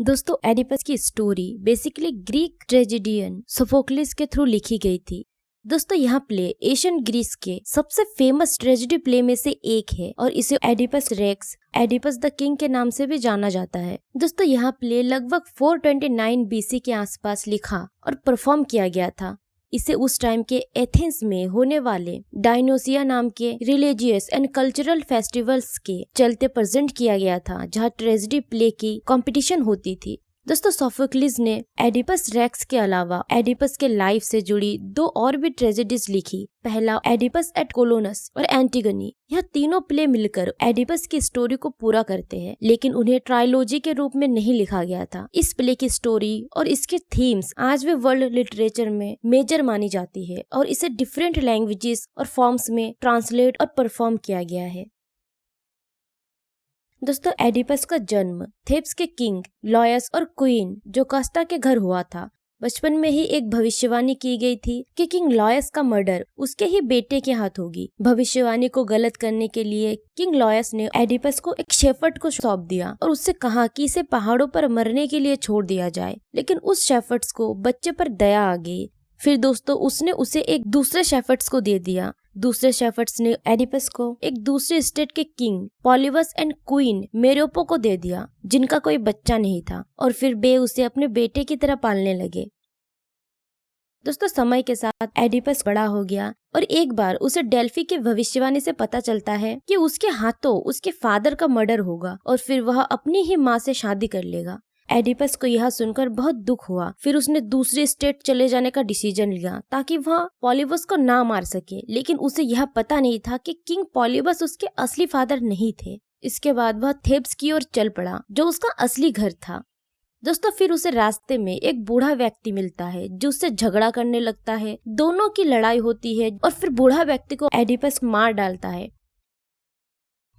दोस्तों एडिपस की story basically Greek ट्रेजेडियन Sophocles के थ्रू लिखी गई थी। दोस्तों यह प्ले एशियन ग्रीस के सबसे फेमस ट्रेजेडी प्ले में से एक है और इसे Oedipus Rex, Oedipus the king के नाम से भी जाना जाता है। दोस्तों यह प्ले लगभग 429 बीसी के आसपास लिखा और परफॉर्म किया गया था। इसे उस टाइम के एथेंस में होने वाले डायनोसिया नाम के रिलीजियस एंड कल्चरल फेस्टिवल्स के चलते प्रेजेंट किया गया था, जहां ट्रेजेडी प्ले की कंपटीशन होती थी। दोस्तों सोफोक्लिस ने एडिपस रेक्स के अलावा एडिपस के लाइफ से जुड़ी दो और भी ट्रेजेडीज लिखी। पहला एडिपस एट कोलोनस और एंटिगनी। यह तीनों प्ले मिलकर एडिपस की स्टोरी को पूरा करते हैं, लेकिन उन्हें ट्रायलॉजी के रूप में नहीं लिखा गया था। इस प्ले की स्टोरी और इसके थीम्स आज भी वर्ल्ड लिटरेचर में मेजर मानी जाती है और इसे डिफरेंट लैंग्वेजेस और फॉर्म्स में ट्रांसलेट और परफॉर्म किया गया है। दोस्तों एडिपस का जन्म थेब्स के किंग लॉयस और क्वीन जोकास्टा के घर हुआ था। बचपन में ही एक भविष्यवाणी की गई थी कि किंग लॉयस का मर्डर उसके ही बेटे के हाथ होगी। भविष्यवाणी को गलत करने के लिए किंग लॉयस ने एडिपस को एक शेफर्ड को सौंप दिया और उससे कहा कि इसे पहाड़ों पर मरने के लिए छोड़ दिया जाए, लेकिन उस शेफर्ड्स को बच्चे पर दया आ गई। फिर दोस्तों उसने उसे एक दूसरे शेफर्ड्स को दे दिया। दूसरे शेफर्ड्स ने एडिपस को एक दूसरे स्टेट के किंग पॉलिबस एंड क्वीन मेरोपो को दे दिया, जिनका कोई बच्चा नहीं था, और फिर वे उसे अपने बेटे की तरह पालने लगे। दोस्तों समय के साथ एडिपस बड़ा हो गया और एक बार उसे डेल्फी के भविष्यवाणी से पता चलता है कि उसके हाथों उसके फादर का मर्डर होगा और फिर वह अपनी ही माँ से शादी कर लेगा। एडिपस को यह सुनकर बहुत दुख हुआ। फिर उसने दूसरे स्टेट चले जाने का डिसीजन लिया ताकि वह पॉलिबस को ना मार सके, लेकिन उसे यह पता नहीं था कि किंग पॉलिबस उसके असली फादर नहीं थे। इसके बाद वह थेब्स की ओर चल पड़ा, जो उसका असली घर था। दोस्तों फिर उसे रास्ते में एक बूढ़ा व्यक्ति मिलता है जो उससे झगड़ा करने लगता है। दोनों की लड़ाई होती है और फिर बूढ़ा व्यक्ति को एडिपस मार डालता है।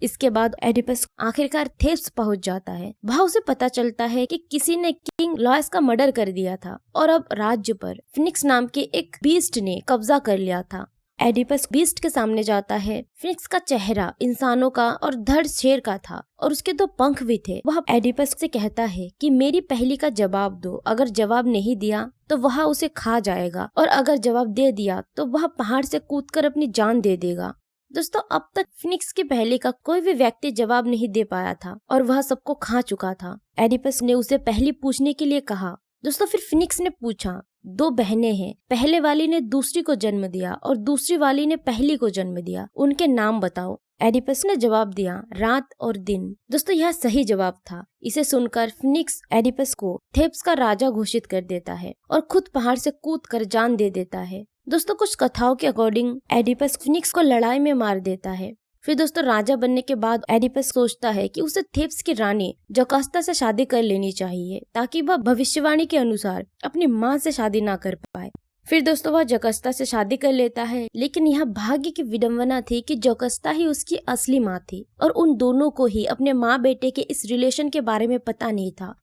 इसके बाद एडिपस आखिरकार थेब्स पहुंच जाता है। वहां उसे पता चलता है कि किसी ने किंग लॉयस का मर्डर कर दिया था और अब राज्य पर फिनिक्स नाम के एक बीस्ट ने कब्जा कर लिया था। एडिपस बीस्ट के सामने जाता है। फिनिक्स का चेहरा इंसानों का और धड़ शेर का था और उसके दो पंख भी थे। वह एडिपस से कहता है कि मेरी पहेली का जवाब दो। अगर जवाब नहीं दिया तो वह उसे खा जाएगा और अगर जवाब दे दिया तो वह पहाड़ से कूदकर अपनी जान दे देगा। दोस्तों अब तक फिनिक्स की पहेली का कोई भी व्यक्ति जवाब नहीं दे पाया था और वह सबको खा चुका था। एडिपस ने उसे पहेली पूछने के लिए कहा। दोस्तों फिर फिनिक्स ने पूछा, दो बहनें हैं, पहले वाली ने दूसरी को जन्म दिया और दूसरी वाली ने पहली को जन्म दिया, उनके नाम बताओ। एडिपस ने जवाब दिया, रात और दिन। दोस्तों यह सही जवाब था। इसे सुनकर फिनिक्स एडिपस को थेब्स का राजा घोषित कर देता है और खुद पहाड़ से कूदकर जान दे देता है। दोस्तों कुछ कथाओं के अकॉर्डिंग एडिपस फिनिक्स को लड़ाई में मार देता है। फिर दोस्तों राजा बनने के बाद एडिपस सोचता है कि उसे थेब्स की रानी जोकास्टा से शादी कर लेनी चाहिए ताकि वह भविष्यवाणी के अनुसार अपनी माँ से शादी ना कर पाए। फिर दोस्तों वह जोकास्टा से शादी कर लेता है, लेकिन यह भाग्य की विडंबना थी कि जोकास्टा ही उसकी असली माँ थी और उन दोनों को ही अपने माँ बेटे के इस रिलेशन के बारे में पता नहीं था।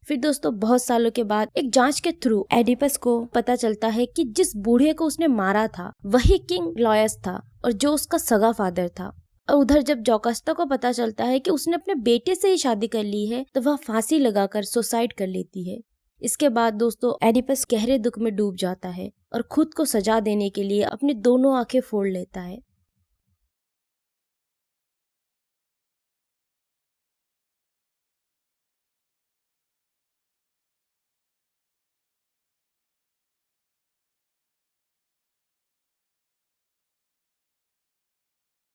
फिर दोस्तों बहुत सालों के बाद एक जांच के थ्रू एडिपस को पता चलता है कि जिस बूढ़े को उसने मारा था वही किंग लॉयस था और जो उसका सगा फादर था। और उधर जब जोकास्टा को पता चलता है कि उसने अपने बेटे से ही शादी कर ली है तो वह फांसी लगाकर सुसाइड कर लेती है। इसके बाद दोस्तों एडिपस गहरे दुख में डूब जाता है और खुद को सजा देने के लिए अपनी दोनों आंखें फोड़ लेता है।